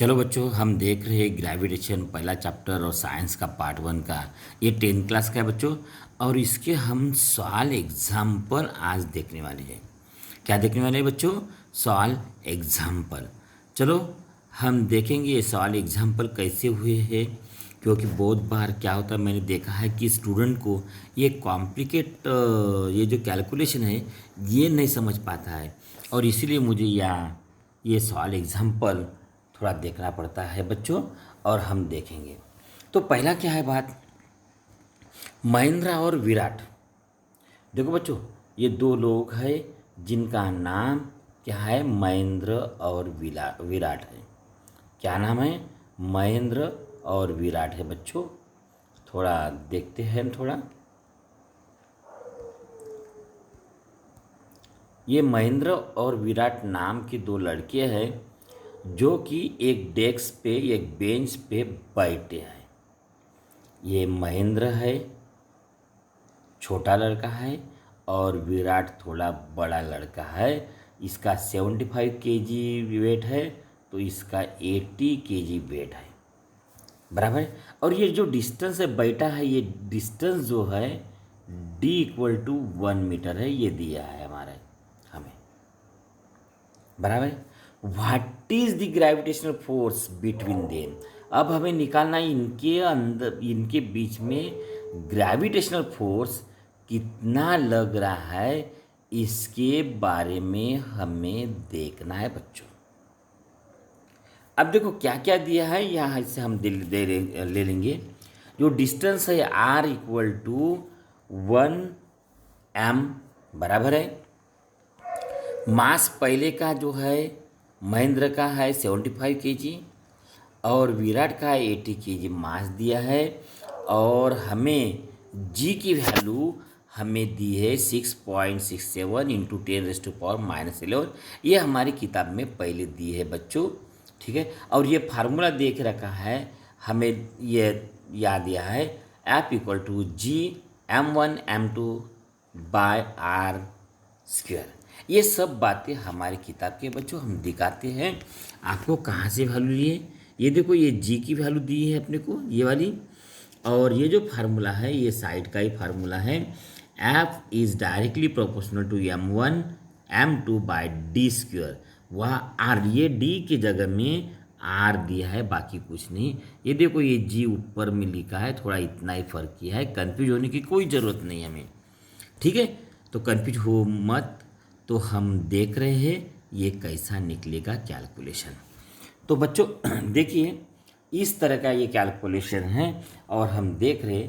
चलो बच्चों, हम देख रहे हैं ग्रेविटेशन पहला चैप्टर और साइंस का पार्ट 1 का। ये 10th क्लास का है बच्चों। और इसके हम सवाल एग्जाम्पल आज देखने वाले हैं। क्या देखने वाले हैं बच्चों? सवाल एग्जाम्पल। चलो हम देखेंगे ये सवाल एग्जाम्पल कैसे हुए हैं, क्योंकि बहुत बार क्या होता है, मैंने देखा है कि स्टूडेंट को ये कॉम्प्लिकेट ये जो कैलकुलेशन है ये नहीं समझ पाता है, और इसीलिए मुझे ये सवाल एग्जाम्पल थोड़ा देखना पड़ता है बच्चों। और हम देखेंगे तो पहला क्या है बात, महेंद्र और विराट। देखो बच्चों, ये दो लोग हैं जिनका नाम क्या है, महेंद्र और विराट है। क्या नाम है? महेंद्र और विराट है बच्चों। थोड़ा देखते हैं थोड़ा। ये महेंद्र और विराट नाम के दो लड़के हैं जो कि एक डेस्क पे एक बेंच पे बैठे हैं। ये महेंद्र है, छोटा लड़का है, और विराट थोड़ा बड़ा लड़का है। इसका 75 केजी वेट है, तो इसका 80 केजी वेट है, बराबर। और ये जो डिस्टेंस है बैठा है, ये डिस्टेंस जो है D = 1 मीटर है, ये दिया है हमारे हमें, बराबर। What is the gravitational force between them. अब हमें निकालना है इनके अंदर, इनके बीच में ग्रेविटेशनल फोर्स कितना लग रहा है, इसके बारे में हमें देखना है बच्चों। अब देखो क्या क्या दिया है, यहाँ से हम ले लेंगे। जो डिस्टेंस है R = 1 m, बराबर है। मास पहले का जो है महेंद्र का है 75 केजी और विराट का 80 केजी मास दिया है। और हमें जी की वैल्यू हमें दी है 6.67 इंटू 10⁻⁻11। ये हमारी किताब में पहले दी है बच्चों, ठीक है। और ये फार्मूला देख रखा है, हमें ये याद दिया है F=G m1m2/r²। ये सब बातें हमारी किताब के बच्चों हम दिखाते हैं आपको। कहाँ से वैल्यू लिए, ये देखो, ये जी की वैल्यू दी है अपने को, ये वाली। और ये जो फार्मूला है ये साइड का ही फार्मूला है, F=D²m1m2/d²। वह आर, ये डी की जगह में आर दिया है, बाकी कुछ नहीं। ये देखो, ये जी ऊपर में लिखा है, थोड़ा इतना ही फर्क किया है, कंफ्यूज होने की कोई ज़रूरत नहीं हमें, ठीक है। तो कंफ्यूज हो मत। तो हम देख रहे हैं ये कैसा निकलेगा कैलकुलेशन। तो बच्चों देखिए, इस तरह का ये कैलकुलेशन है। और हम देख रहे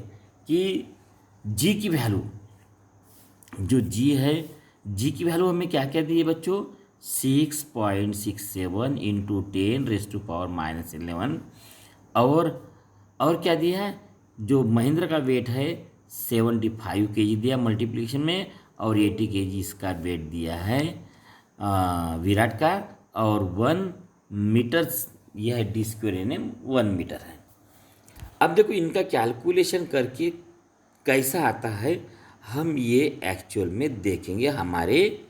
कि जी की वैल्यू, जो जी है, जी की वैल्यू हमें क्या क्या दी है बच्चों, 6.67 इंटू 10⁻⁻11। और क्या दिया है, जो महेंद्र का वेट है 75 केजी दिया मल्टीप्लिकेशन में, और 80 केजी इसका वेट दिया है विराट का। और 1 मीटर, यह है D² यानी 1 मीटर है। अब देखो इनका कैलकुलेशन करके कैसा आता है, हम ये एक्चुअल में देखेंगे हमारे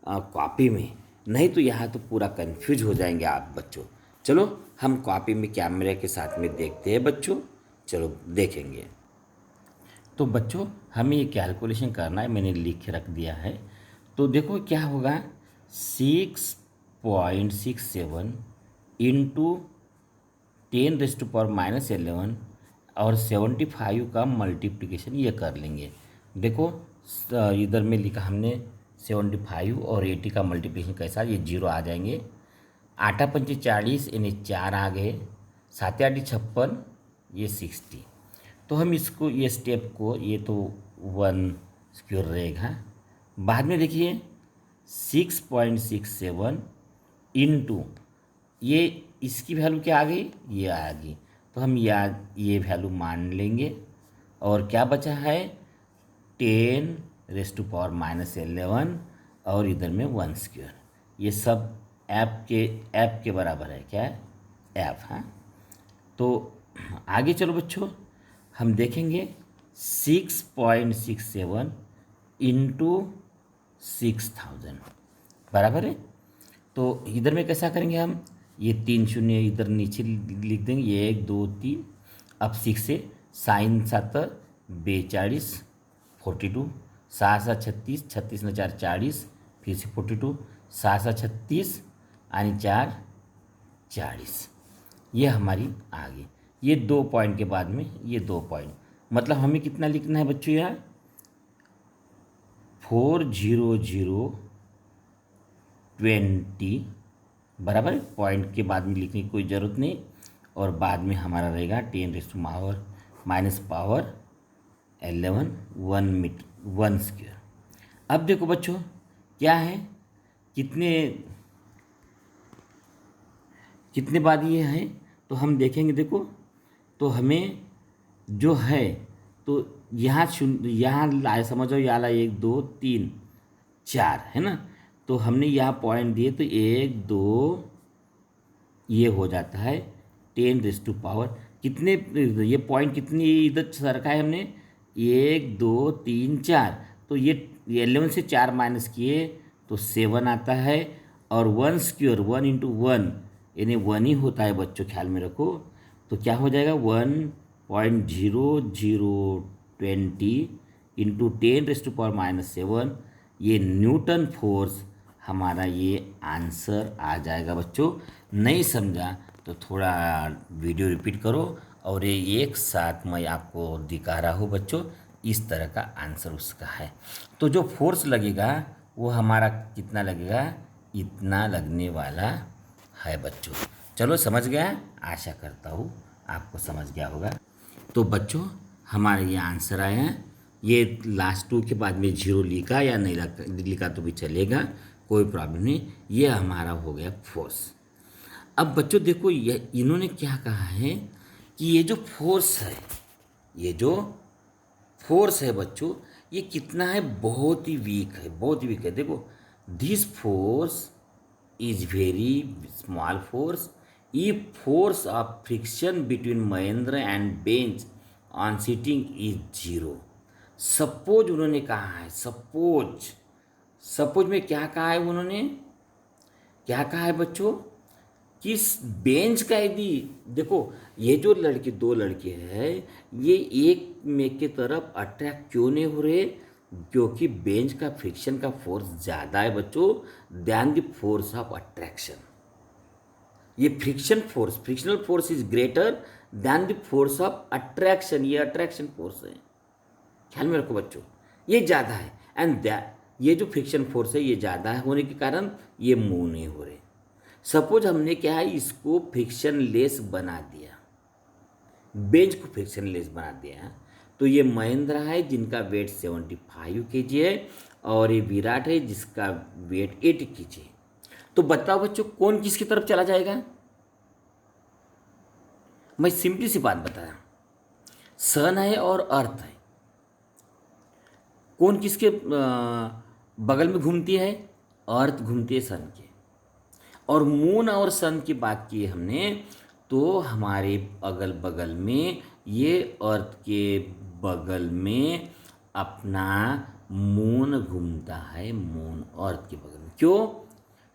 कॉपी में। नहीं तो यहाँ तो पूरा कंफ्यूज हो जाएंगे आप बच्चों। चलो हम कॉपी में कैमरे के साथ में देखते हैं बच्चों। चलो देखेंगे। तो बच्चों हमें ये कैलकुलेशन करना है, मैंने लिख के रख दिया है। तो देखो क्या होगा, 6.67 इंटू 10⁻⁻11 और 75 का मल्टीप्लिकेशन ये कर लेंगे। देखो इधर में लिखा हमने 75 और 80 का मल्टीप्लिकेशन कैसा, ये 0 आ जाएंगे। 8×5 = 40 यानी 4 आ गए, 7×8 = 56, ये 60। तो हम इसको, ये स्टेप को, ये तो 1² रहेगा। बाद में देखिए 6.67 इंटू, ये इसकी वैल्यू क्या आ गई, ये आ गई। तो हम ये वैल्यू मान लेंगे। और क्या बचा है, 10⁻⁻11 और इधर में 1²। ये सब ऐप के बराबर है, क्या है, ऐप। हाँ, तो आगे चलो बच्चों, हम देखेंगे 6.67 इंटू 6000 बराबर है। तो इधर में कैसा करेंगे हम, ये 3 शून्य इधर नीचे लिख देंगे, 1 2 3। अब 6 से साइन 7 42 42, 6 6 36, 36 न 4 40, फिर से 42, 6 6 36 आणि 4 40। ये हमारी आ गई। ये 2 पॉइंट के बाद में ये 2 पॉइंट, मतलब हमें कितना लिखना है बच्चों यहाँ 4 0 0 20 बराबर। पॉइंट के बाद में लिखने की कोई ज़रूरत नहीं, और बाद में हमारा रहेगा 10⁻⁻11 1 स्क्वायर। अब देखो बच्चों क्या है, कितने बाद ये है, तो हम देखेंगे। देखो तो हमें जो है, तो यहाँ शून्य, यहाँ लाए समझो, यहाँ ला 1 2 3 4 है ना। तो हमने यहाँ पॉइंट दिए, तो 1 2 ये हो जाता है 10⁻, कितने, ये पॉइंट कितनी इधर सरका है हमने 1 2 3 4, तो ये 11 से 4 माइनस किए तो 7 आता है। और 1 स्क्वायर 1 इंटू 1 यानी 1 ही होता है बच्चों, ख्याल में रखो। तो क्या हो जाएगा 1.0020 इंटू 10⁻⁻7, ये न्यूटन फोर्स हमारा ये आंसर आ जाएगा बच्चों। नहीं समझा तो थोड़ा वीडियो रिपीट करो, और ये एक साथ मैं आपको दिखा रहा हूँ बच्चों, इस तरह का आंसर उसका है। तो जो फोर्स लगेगा वो हमारा कितना लगेगा, इतना लगने वाला है बच्चों। चलो समझ गया, आशा करता हूँ आपको समझ गया होगा। तो बच्चों हमारे ये आंसर आए हैं। ये लास्ट 2 के बाद में 0 लिखा या नहीं लिखा तो भी चलेगा, कोई प्रॉब्लम नहीं। ये हमारा हो गया फोर्स। अब बच्चों देखो ये इन्होंने क्या कहा है कि ये जो फोर्स है, ये जो फोर्स है बच्चों, ये कितना है, बहुत ही वीक है, बहुत ही वीक है। देखो this force is very small force if force of friction between Mahendra and bench on sitting is 0। Suppose उन्होंने कहा है, सपोज में क्या कहा है उन्होंने, क्या कहा है बच्चों, कि बेंच का यदि देखो ये जो दो लड़के हैं, ये एक में के तरफ अट्रैक्ट क्यों नहीं हो रहे, क्योंकि बेंच का फ्रिक्शन का फोर्स ज़्यादा है बच्चों than the force of attraction. ये frictional force is greater than the force of attraction, ये अट्रैक्शन फोर्स है, ख्याल में रखो बच्चों, ये ज़्यादा है। एंड ये जो फ्रिक्शन फोर्स है ये ज़्यादा होने के कारण ये मूव नहीं हो रहे। सपोज हमने क्या है, इसको फ्रिक्शन लेस बना दिया, बेंच को फ्रिक्शन लेस बना दिया, तो ये महेंद्रा है जिनका वेट 75 kg है, और ये विराट है जिसका वेट 80 kg है। तो बताओ बच्चों कौन किसकी तरफ चला जाएगा। मैं सिंपली सी बात बताया, सन है और अर्थ है, कौन किसके बगल में घूमती है, अर्थ घूमती है सन के। और मून और सन की बात की हमने, तो हमारे अगल बगल में ये अर्थ के बगल में अपना मून घूमता है, मून अर्थ के बगल में। क्यों,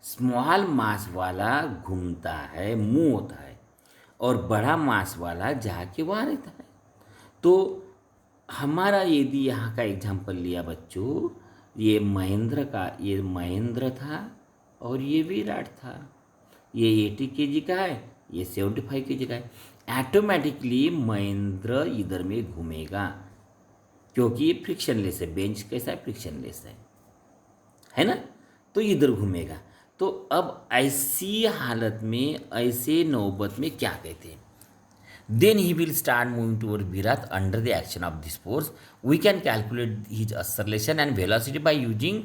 स्मॉल मास वाला घूमता है, मूव होता है, और बड़ा मास वाला जाके वहाँ रहता है। तो हमारा यदि यहाँ का एग्जाम्पल लिया बच्चों, ये महेंद्र था और ये विराट था, ये 80 kg का है, ये 75 kg का है। ऑटोमेटिकली महेंद्र इधर में घूमेगा, क्योंकि ये फ्रिक्शनलेस है, बेंच कैसा है, फ्रिक्शनलेस है ना, तो इधर घूमेगा। तो अब ऐसी हालत में, ऐसे नौबत में क्या कहते हैं, then he will start moving toward Virat under the action of this force. We can calculate his acceleration and velocity by using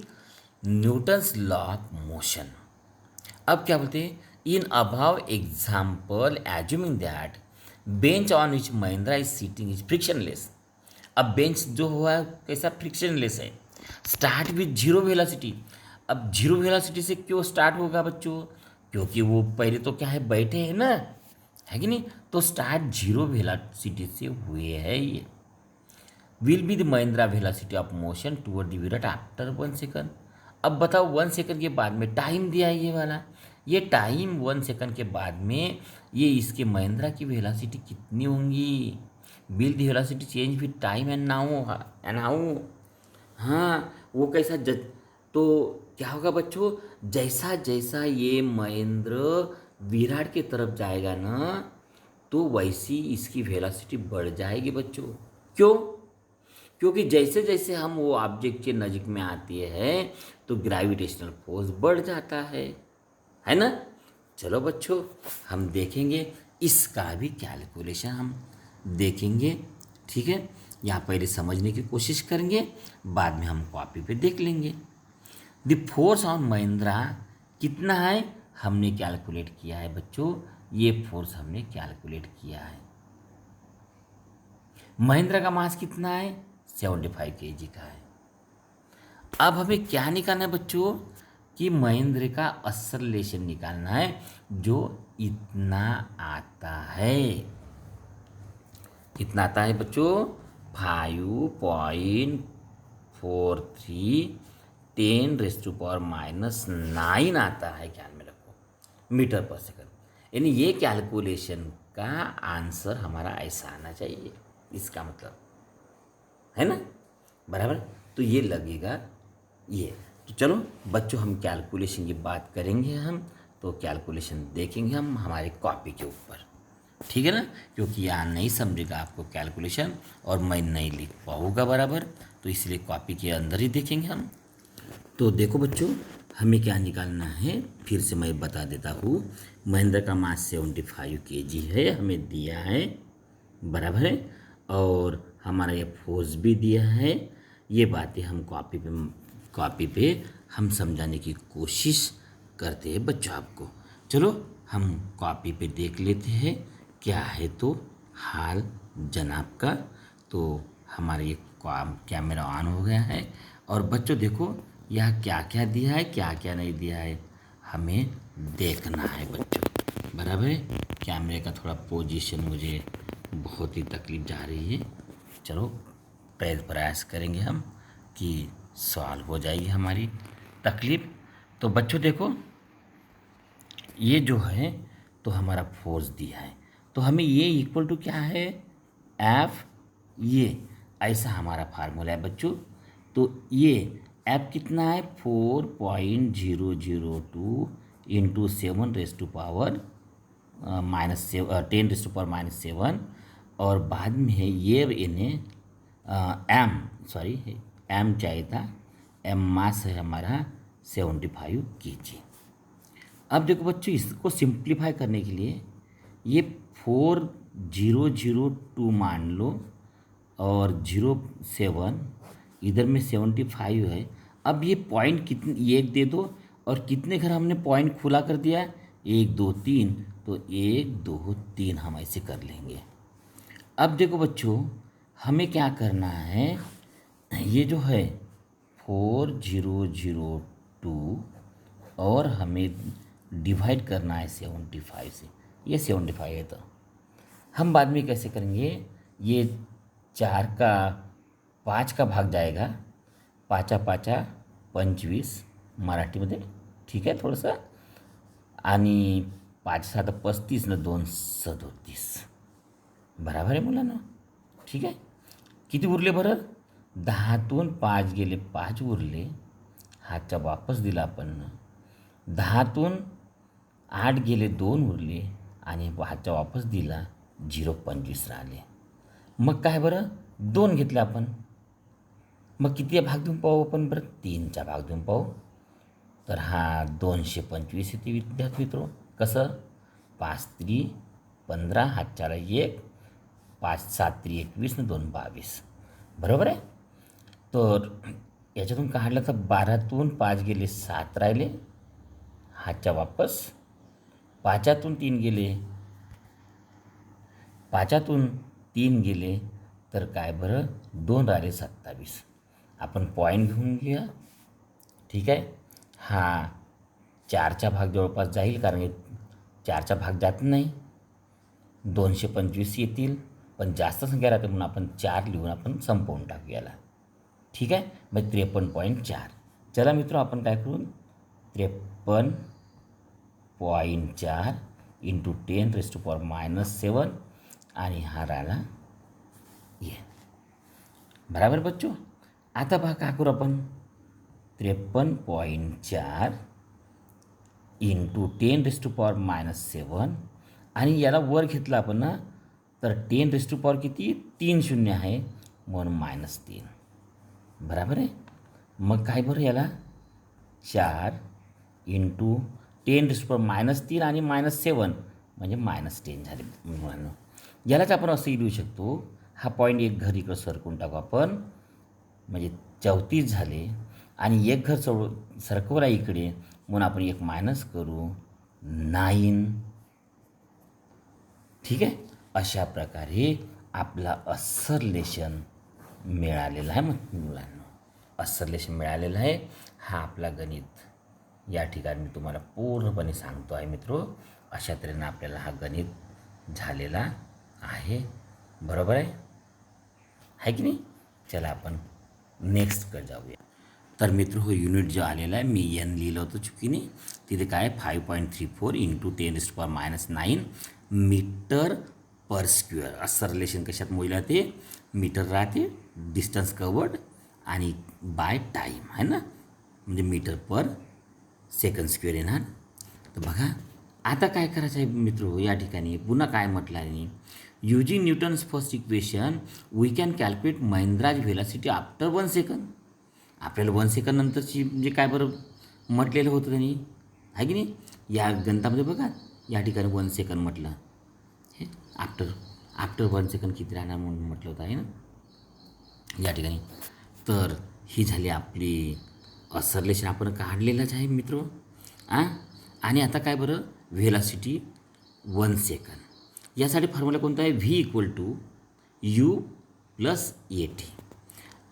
Newton's law of motion. अब क्या बोलते हैं, in above example assuming that bench on which Mahendra is sitting is frictionless. अब bench जो हुआ है कैसा, frictionless है, स्टार्ट विथ 0 वेलोसिटी। अब 0 वेलोसिटी से क्यों स्टार्ट होगा बच्चों, क्योंकि वो पहले तो क्या है, बैठे हैं ना, है कि नहीं, तो स्टार्ट 0 वेलोसिटी से हुए है। ये will be the Mahindra velocity of motion toward the Virat after 1 second. अब बताओ 1 सेकंड के बाद में टाइम दिया है ये वाला, ये टाइम 1 सेकंड के बाद में ये इसके महिंद्रा की वेलोसिटी कितनी होंगी। Will the velocity change with time and how. हाँ, वो कैसा तो क्या होगा बच्चों, जैसा जैसा ये महेंद्र विराट की तरफ जाएगा ना, तो वैसी इसकी वेलोसिटी बढ़ जाएगी बच्चों। क्यों? क्योंकि जैसे जैसे हम वो ऑब्जेक्ट के नज़दीक में आते हैं तो ग्रेविटेशनल फोर्स बढ़ जाता है ना। चलो बच्चों, हम देखेंगे इसका भी कैलकुलेशन हम देखेंगे, ठीक है। यहाँ पहले समझने की कोशिश करेंगे, बाद में हम कॉपी पे देख लेंगे। द फोर्स ऑन महिंद्रा कितना है हमने कैलकुलेट किया है बच्चों, ये फोर्स हमने कैलकुलेट किया है। महिंद्रा का मास कितना है, 75 kg का है। अब हमें क्या निकालना है बच्चों, कि महिंद्रा का एक्सेलरेशन निकालना है जो इतना आता है। कितना आता है बच्चों, 5.43 10⁻⁻⁹ आता है, ख्याल में रखो, मीटर पर सेकंड। यानी ये कैलकुलेशन का आंसर हमारा ऐसा आना चाहिए, इसका मतलब है ना, बराबर। तो ये लगेगा ये। तो चलो बच्चों, हम कैलकुलेशन की बात करेंगे, हम तो कैलकुलेशन देखेंगे हम हमारे कॉपी के ऊपर, ठीक है ना। क्योंकि यहाँ नहीं समझेगा आपको कैलकुलेशन और मैं नहीं लिख पाऊँगा बराबर, तो इसलिए कॉपी के अंदर ही देखेंगे हम। तो देखो बच्चों, हमें क्या निकालना है, फिर से मैं बता देता हूँ। महिंद्रा का मास 75 kg है, हमें दिया है, बराबर है। और हमारा ये फोर्स भी दिया है। ये बातें हम कॉपी पे हम समझाने की कोशिश करते हैं बच्चों आपको। चलो हम कॉपी पे देख लेते हैं क्या है तो हाल जनाब का। तो हमारा ये कैमरा ऑन हो गया है, और बच्चों देखो यह क्या क्या दिया है, क्या क्या नहीं दिया है, हमें देखना है बच्चों, बराबर है। कैमरे का थोड़ा पोजीशन मुझे बहुत ही तकलीफ जा रही है। चलो प्रयास करेंगे हम कि सॉल्व हो जाएगी हमारी तकलीफ। तो बच्चों देखो, ये जो है तो हमारा फोर्स दिया है, तो हमें ये इक्वल टू क्या है, एफ, ये ऐसा हमारा फार्मूला है बच्चों। तो ये एफ कितना है, 4.002 इंटू 7⁻⁻7 10⁻⁻7, और बाद में है ये इन्हें एम चाहिए था, एम मास है हमारा 75 kg। अब देखो बच्चों, इसको सिंप्लीफाई करने के लिए ये 4002 मान लो, और 07 इधर में 75 है। अब ये पॉइंट कितने, एक दे दो, और कितने घर हमने पॉइंट खुला कर दिया, 1 2 3, तो 1 2 3 हम ऐसे कर लेंगे। अब देखो बच्चों, हमें क्या करना है, ये जो है 4002 और हमें डिवाइड करना है 75 से। ये 75 है, तो हम बाद में कैसे करेंगे, ये 4 का 5 का भाग जाएगा, 5 5 25 मराठीमध्ये, ठीक आहे थोडंसं, आणि 5 7 35 न 2 37, बराबर आहे मुलांना, ठीक आहे। किती उरले बरं, 10तून 5 गेले, 5 उरले, हातच्या वापस दिला आपण, 10तून 8 गेले, 2 उरले, आणि हातच्या वापस दिला, 0.25 राहिले। मग काय बरं, 2 घेतले आपण, मग किती भाग देऊन पाहू आपण बरं, 3चा भाग देऊन पाहू, तर हा 225 येते विद्यार्थी मित्रो। कसं, 5 3 15, हातच्याला 1, 5 7 3 21 न 2 22, बरोबर आहे। तर याच्यातून काढलं तर 12तून 5 गेले, 7 राहिले, हातच्या वापस, 5तून 3 गेले, 5तून 3 गेले, तर काय बरं, 2 राहिले, 27। आपण पॉईंट घेऊन घेऊया, ठीक आहे। हा 4चा भाग जवळपास जाईल, कारण 4चा भाग जात नाही, 225 येतील, पण जास्त संख्या राहते म्हणून आपण 4 लिहून आपण संपवून टाकू याला, ठीक आहे। मग 53.4, चला मित्रो आपण काय करू, 0.4 इंटू 10⁻⁻7 आणि हा राहिला ये. बराबर बच्चो. आता पहा काय करू आपण, 53.4 इंटू 10⁻⁻7 आणि याला वर घेतलं आपण ना, तर 10⁻⁻ किती, 3 शून्य आहे म्हणून -3. बराबर आहे. मग काय बरं, याला 4 इंटू 10⁻³ आणि -7 म्हणजे -10 झाले मुलांना. यालाच आपण असंही लिहू शकतो, हा पॉईंट एक घर इकडं सरकून टाकू आपण, म्हणजे 34 झाले आणि एक घर सरकवला इकडे म्हणून आपण एक मायनस करू 9. ठीक आहे. अशा प्रकारे आपला असरलेशन मिळालेला आहे. मग मुलांना असरलेशन मिळालेलं आहे. हा आपला गणित या ठिकाणी मी तुम्हाला पूर्णपणे सांगतो आहे मित्रो. अशा तऱ्हेनं आपल्याला हा गणित झालेला आहे. बरोबर आहे की नाही. चला आपण नेक्स्टकडे जाऊया. तर मित्र हो युनिट जो आलेला आहे, मी एन लिहिलं होतं चुकीने, तिथे काय 5.34 इंटू 10⁻⁹ मीटर पर स्क्वेअर. असं रिलेशन कशात मोजलं ते, मीटर राहते, डिस्टन्स कवर्ड आणि बाय टाईम आहे ना, म्हणजे मीटर पर सेकंड स्क्वेअर येणार. तर बघा आता काय करायचं आहे मित्र, या ठिकाणी पुन्हा काय म्हटलं आहे, using Newton's first equation we can calculate Mahindra's velocity after 1 second. आपल्याला 1 सेकंड नंतरची म्हणजे काय बरं म्हटलेलं होतं त्यांनी, आहे की नाही. या गणितामध्ये बघा या ठिकाणी 1 सेकंड म्हटलं, हे आफ्टर 1 सेकंड किती राहणार म्हणून म्हटलं होतं आहे ना या ठिकाणी. तर ही झाली आपली असरलेशन आपण काढलेलंच आहे मित्र. आणि आता काय बरं, व्हेलॉसिटी 1 सेकंड, यासाठी फॉर्म्युला कोणता आहे, व्ही = यू प्लस AT.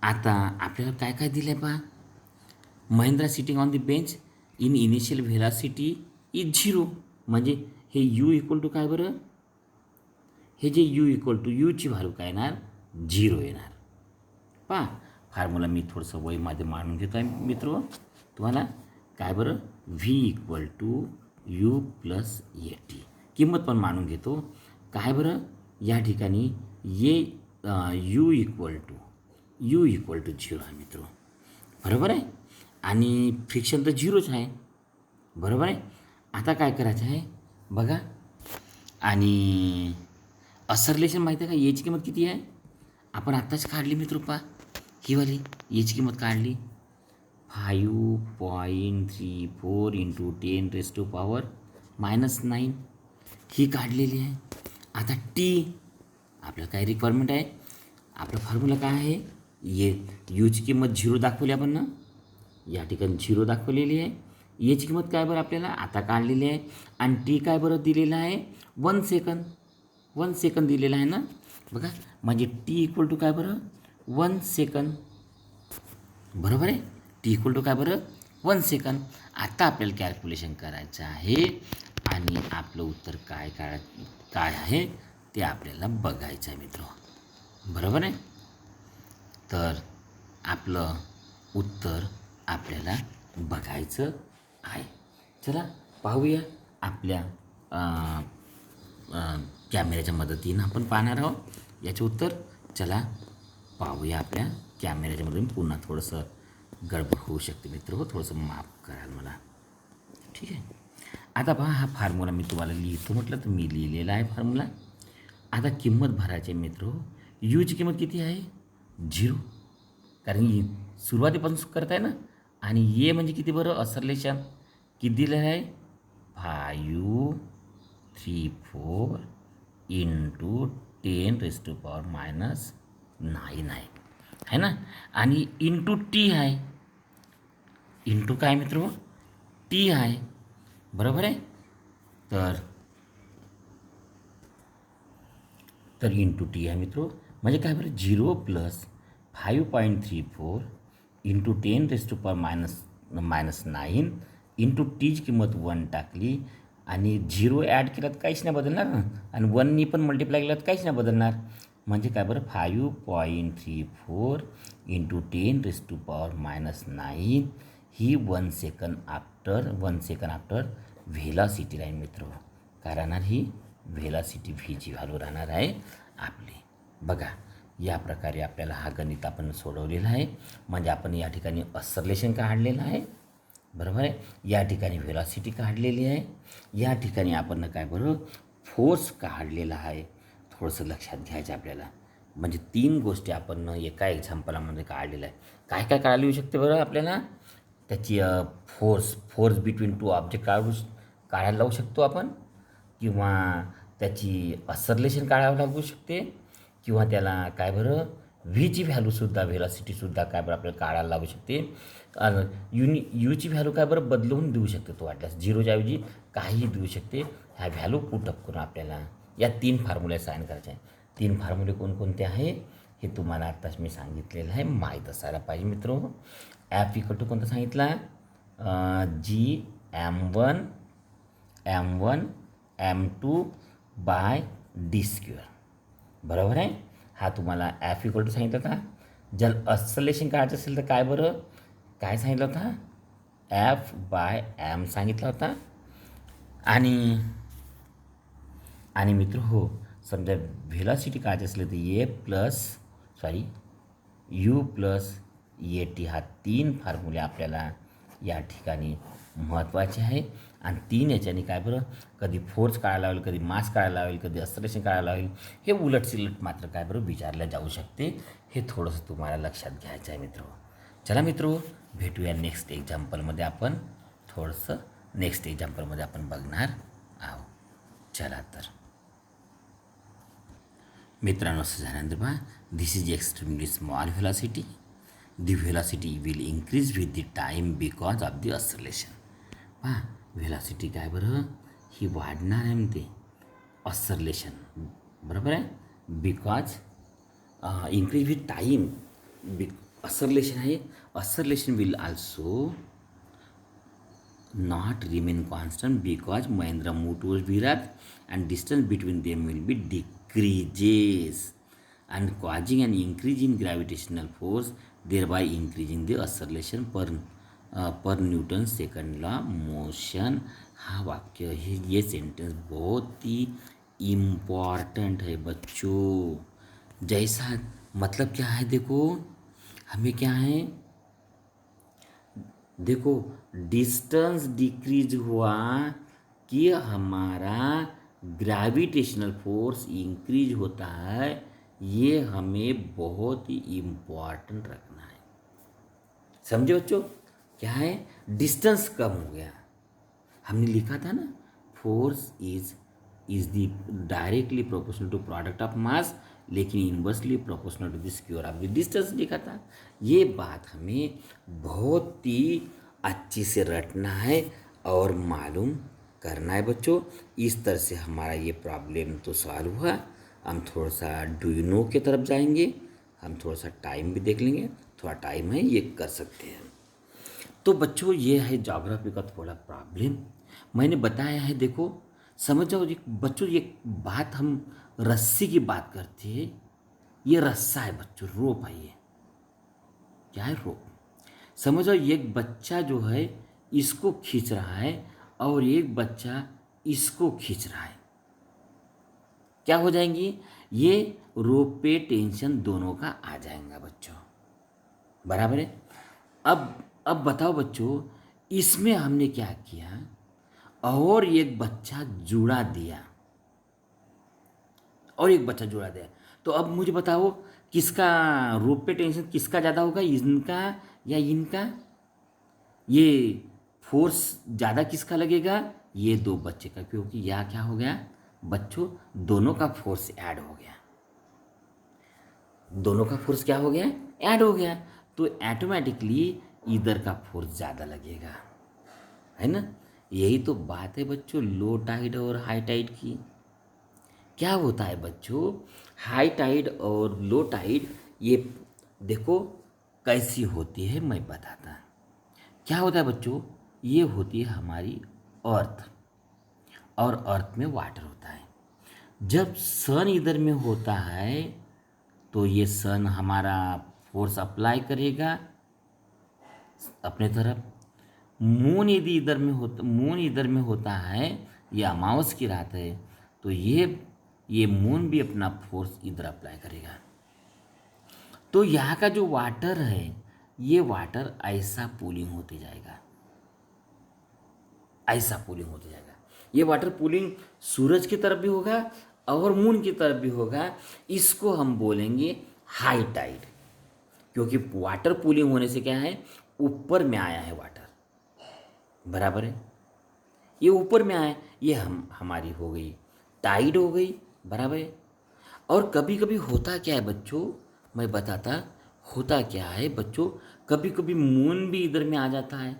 आता आपल्याला काय काय दिलं आहे पहा, Mahindra sitting on the bench in initial velocity is 0, म्हणजे हे U काय बरं, हे जे यूची व्हॅल्यू काय येणार, 0 येणार. पहा फॉर्म्युला मी थोडंसं वहीमध्ये मांडून घेतो आहे मित्र तुम्हाला. काय बरं, व्ही = यू प्लस AT, किंमत पण मांडून घेतो. काय बरं, या ठिकाणी ये U = 0 आहे मित्र. बरोबर आहे. आणि फ्रिक्शन तर 0च आहे. बरोबर आहे. आता काय करायचं आहे बघा, आणि असरलेशन माहिती आहे का, याची किंमत किती आहे, आपण आत्ताच काढली मित्र. पहा ही वाली याची किंमत काढली, 5.34 इंटू 10⁻⁹ ही काढलेली आहे. आता टी आपल्याला काय रिक्वायरमेंट आहे, आपला फॉर्म्युला काय आहे, यूची किंमत 0 दाखवली आपण ना, या ठिकाणी 0 दाखवलेली आहे. याची किंमत काय बरं आपल्याला आता काढलेली आहे. आणि टी काय बरं दिलेलं आहे, 1 सेकंद. 1 सेकंद दिलेलं आहे ना बघा, म्हणजे टी = काय बरं, 1 सेकंद. बरोबर आहे. टी = काय बरं, 1 सेकंद. आता आपल्याला कॅल्क्युलेशन करायचं आहे आणि आपलं उत्तर काय आहे ते आपल्याला बघायचं आहे मित्र. बरोबर आहे. तर आपलं उत्तर आपल्याला बघायचं आहे. चला पाहूया. आपल्या कॅमेऱ्याच्या मदतीनं आपण पाहणार आहोत याचे उत्तर. चला पाहूया आपल्या कॅमेऱ्याच्या मदतीने. पुन्हा थोडंसं गडबड होऊ शकते मित्र, हो थोडंसं माफ कराल मला. ठीक आहे. आता पहा हा फॉर्म्युला मी तुम्हाला लिहितो म्हटलं तर मी लिहिलेला आहे फॉर्म्युला. आता किंमत भरायची मित्र. यूची किंमत किती आहे, 0, कारण सुरुवातीपासून करत आहे ना. आणि ये म्हणजे किती बरं, असरलेशन किती दिलेलं आहे, 534 इंटू 10⁻⁹ आहे ना. आणि इंटू टी आहे, इंटू काय मित्र, टी आहे. बरोबर आहे. तर इंटू टी आहे मित्र, म्हणजे काय बरं, 0 + 5.34 इंटू 10⁻⁹ इंटू टीची किंमत 1 टाकली आणि 0 ॲड केला तर काहीच नाही बदलणार ना, आणि 1नी पण मल्टिप्लाय केला तर काहीच नाही बदलणार. म्हणजे काय बरं, 5.34 इंटू 10⁻⁹ ही 1 सेकंड आफ्टर व्हेलॉसिटी राहील मित्र. काय राहणार ही व्हेलॉसिटी व्हीची व्हॅल्यू राहणार आहे आपली. बघा या प्रकारे आपल्याला हा गणित आपण सोडवलेला आहे. म्हणजे आपण या ठिकाणी अस्सर्लेशन काढलेलं आहे, बरोबर आहे. या ठिकाणी व्हेलॉसिटी काढलेली आहे. या ठिकाणी आपण काय बरं फोर्स काढलेला आहे. थोडंसं लक्षात घ्यायचं आपल्याला. म्हणजे 3 गोष्टी आपण एका एक्झाम्पलामध्ये काढलेल्या आहे. काय काय काढायला येऊ शकते बरं आपल्याला. त्याची फोर्स बिटवीन 2 ऑब्जेक्ट काढायला लावू शकतो आपण, किंवा त्याची अस्सर्लेशन काढावं लागू शकते, किंवा त्याला काय बरं व्हीची व्हॅल्यूसुद्धा व्हेलॉसिटीसुद्धा काय बरं आपल्याला काढायला लावू शकते. यूची व्हॅल्यू काय बरं बदलवून देऊ शकते तो वाटल्यास, झिरोच्या ऐवजी काहीही देऊ शकते. ह्या व्हॅल्यू पुटअप करून आपल्याला या 3 फॉर्म्युले साइन करायचे आहे. 3 फॉर्म्युले कोणकोणते आहे हे तुम्हाला आत्ताच मी सांगितलेलं आहे, माहीत असायला पाहिजे मित्र. ॲफ इक्वल टू कोणता सांगितला, जी M1 M2 bye D square, बरोबर आहे. हा तुम्हाला ॲफ इक्वल टू सांगितलं होता. जर अस्सलेशन काढायचं असेल तर काय बरं काय सांगितलं होता, एफ बाय एम सांगितला होता. आणि मित्र हो, समजा व्हेलॉसिटी काढायची असेल तर यू प्लस ए टी हा 3 फॉर्म्युले आपल्याला या ठिकाणी महत्त्वाचे आहे. आणि 3 याच्याने काय बरं कधी फोर्स काढायला लावेल, कधी मास काढायला लावेल, कधी अस्सलेशन काढायला लावेल, हे उलटसिलट मात्र काय बरं विचारलं जाऊ शकते. हे थोडंसं तुम्हाला लक्षात घ्यायचं आहे मित्र. चला मित्र भेटूया नेक्स्ट एक्झाम्पलमध्ये. आपण बघणार आहोत. चला तर मित्रांनो, असं झाल्यानंतर पहा, this is extremely small velocity. The velocity will increase with the time because of the acceleration. पहा व्हेलॉसिटी काय बरं ही वाढणार आहे म्हणते अस्सर्लेशन, बरोबर आहे. Because increase with time acceleration आहे. Acceleration will also not remain constant because Mahendra move towards Virat and distance between them will be decreases and causing an increase in gravitational force, thereby increasing the acceleration per Newton second law motion. हा वाक्य ये sentence बहुत ही important है बच्चों. जैसा मतलब क्या है, देखो हमें क्या है, देखो डिस्टेंस डिक्रीज हुआ कि हमारा ग्रेविटेशनल फोर्स इंक्रीज होता है. ये हमें बहुत ही इम्पॉर्टेंट रखना है. समझे बच्चों, क्या है, डिस्टेंस कम हो गया. हमने लिखा था ना, force is the directly proportional to product of mass, लेकिन inversely proportional to the square of the distance लिखा था. ये बात हमें बहुत ही अच्छी से रटना है और मालूम करना है बच्चों. इस तरह से हमारा ये प्रॉब्लम तो सॉल्व हुआ. हम थोड़ा सा डू यू नो की तरफ जाएंगे. हम थोड़ा सा टाइम भी देख लेंगे, थोड़ा टाइम है ये कर सकते हैं. तो बच्चों ये है ज्योग्राफी का थोड़ा प्रॉब्लम मैंने बताया है. देखो समझ जाओ बच्चों, ये बात हम रस्सी की बात करते हैं. ये रस्सा है बच्चों, रोप है. ये क्या है, रोप. समझो एक बच्चा जो है इसको खींच रहा है और एक बच्चा इसको खींच रहा है. क्या हो जाएंगी, ये रोप पे टेंशन दोनों का आ जाएगा बच्चों, बराबर है. अब बताओ बच्चों, इसमें हमने क्या किया और एक बच्चा जुड़ा दिया तो अब मुझे बताओ किसका रोप पे टेंशन किसका ज़्यादा होगा, इनका या इनका. ये फोर्स ज़्यादा किसका लगेगा, ये 2 बच्चे का, क्योंकि यह क्या हो गया बच्चों, दोनों का फोर्स ऐड हो गया. दोनों का फोर्स क्या हो गया, ऐड हो गया. तो ऑटोमेटिकली इधर का फोर्स ज़्यादा लगेगा, है ना. यही तो बात है बच्चों लो टाइड और हाई टाइड की. क्या होता है बच्चों, हाई टाइड और लो टाइड ये देखो कैसी होती है मैं बताता. क्या होता है बच्चों, ये होती है हमारी अर्थ, और अर्थ में वाटर होता है. जब सन इधर में होता है तो ये सन हमारा फोर्स अप्लाई करेगा अपने तरफ, मून यदि मून इधर में होता है, ये अमावस की रात है, तो ये मून भी अपना फोर्स इधर अप्लाई करेगा। तो यहाँ का जो वाटर है, ये वाटर ऐसा पूलिंग होते जाएगा, ऐसा पूलिंग होते जाएगा। ये वाटर पूलिंग सूरज की तरफ भी होगा और मून की तरफ भी होगा। इसको हम बोलेंगे हाई टाइड, क्योंकि वाटर पूलिंग होने से क्या है, ऊपर में आया है वाटर, बराबर है, ये ऊपर में आया, ये हमारी हो गई टाइड हो गई, बराबर है। और कभी कभी होता क्या है बच्चों, मैं बताता, होता क्या है बच्चों, कभी कभी मून भी इधर में आ जाता है।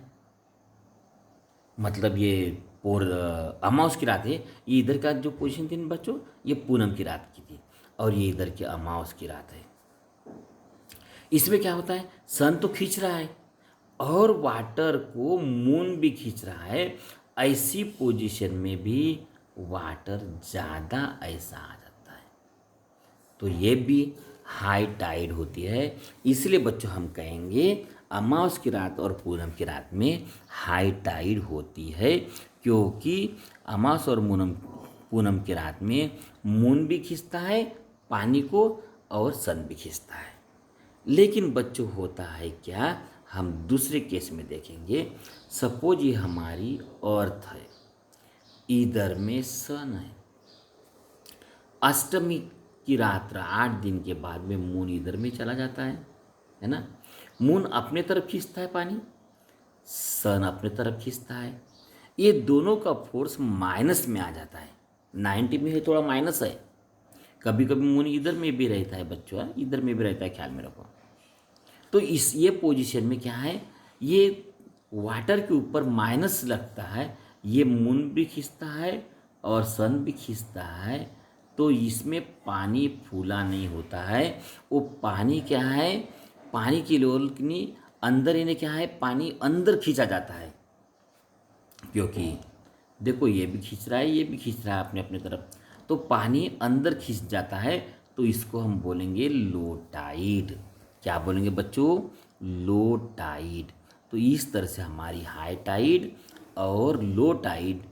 मतलब ये अमावस की रात है, ये इधर का जो पोजीशन थी ना बच्चों, ये पूनम की रात की थी, और ये इधर की अमावस की रात है। इसमें क्या होता है, सन तो खींच रहा है और वाटर को मून भी खींच रहा है। ऐसी पोजीशन में भी वाटर ज़्यादा ऐसा आ जाता है, तो ये भी हाई टाइड होती है। इसलिए बच्चों हम कहेंगे अमावस की रात और पूनम की रात में हाई टाइड होती है, क्योंकि अमावस और पूनम की रात में मून भी खींचता है पानी को और सन भी खींचता है। लेकिन बच्चों होता है क्या, हम दूसरे केस में देखेंगे। सपोज ये हमारी अर्थ है, इधर में सन है, अष्टमी की रात 8 दिन के बाद में मून इधर में चला जाता है ना। मून अपने तरफ खींचता है पानी, सन अपने तरफ खींचता है, ये दोनों का फोर्स माइनस में आ जाता है। 90 में है, थोड़ा माइनस है। कभी कभी मून इधर में भी रहता है बच्चों, इधर में भी रहता है, ख्याल में रखो। तो ये पोजीशन में क्या है, ये वाटर के ऊपर माइनस लगता है, ये मून भी खींचता है और सन भी खींचता है, तो इसमें पानी फूला नहीं होता है। वो पानी क्या है, पानी की लेवल अंदर इन्हें क्या है, पानी अंदर खींचा जाता है, क्योंकि देखो ये भी खींच रहा है, ये भी खींच रहा है अपने अपने तरफ, तो पानी अंदर खींच जाता है। तो इसको हम बोलेंगे लो टाइड। क्या बोलेंगे बच्चों, लो टाइड। तो इस तरह से हमारी हाई टाइड और लो टाइड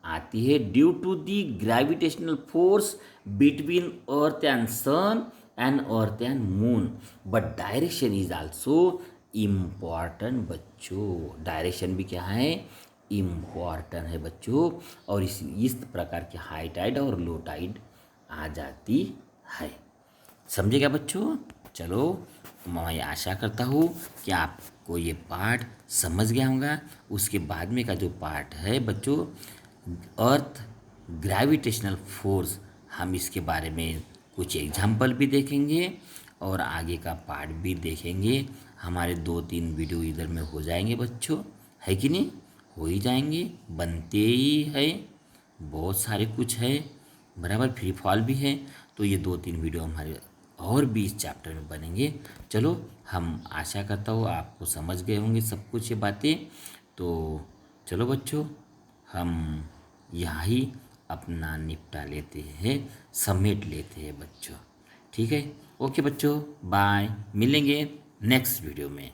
आती है due to the gravitational force between earth and sun and earth and moon. But direction is also important बच्चों, डायरेक्शन भी क्या है, इम्पॉर्टेंट है बच्चों। और इस प्रकार की हाई टाइड और लो टाइड आ जाती है। समझे क्या बच्चों? चलो, मैं आशा करता हूँ कि आपको ये पार्ट समझ गया होगा। उसके बाद में का जो पार्ट है बच्चों, अर्थ ग्रेविटेशनल फोर्स, हम इसके बारे में कुछ एग्जाम्पल भी देखेंगे और आगे का पार्ट भी देखेंगे। हमारे 2-3 वीडियो इधर में हो जाएंगे बच्चों, है कि नहीं? हो ही जाएंगे, बनते ही है, बहुत सारे कुछ है, बराबर, फ्री फॉल भी है। तो ये 2-3 वीडियो हमारे और भी इस चैप्टर में बनेंगे। चलो, हम आशा करता हूँ आपको समझ गए होंगे सब कुछ ये बातें। तो चलो बच्चों, हम यहाँ ही अपना निपटा लेते हैं, समेट लेते हैं बच्चों। ठीक है, ओके बच्चों, बाय, मिलेंगे नेक्स्ट वीडियो में।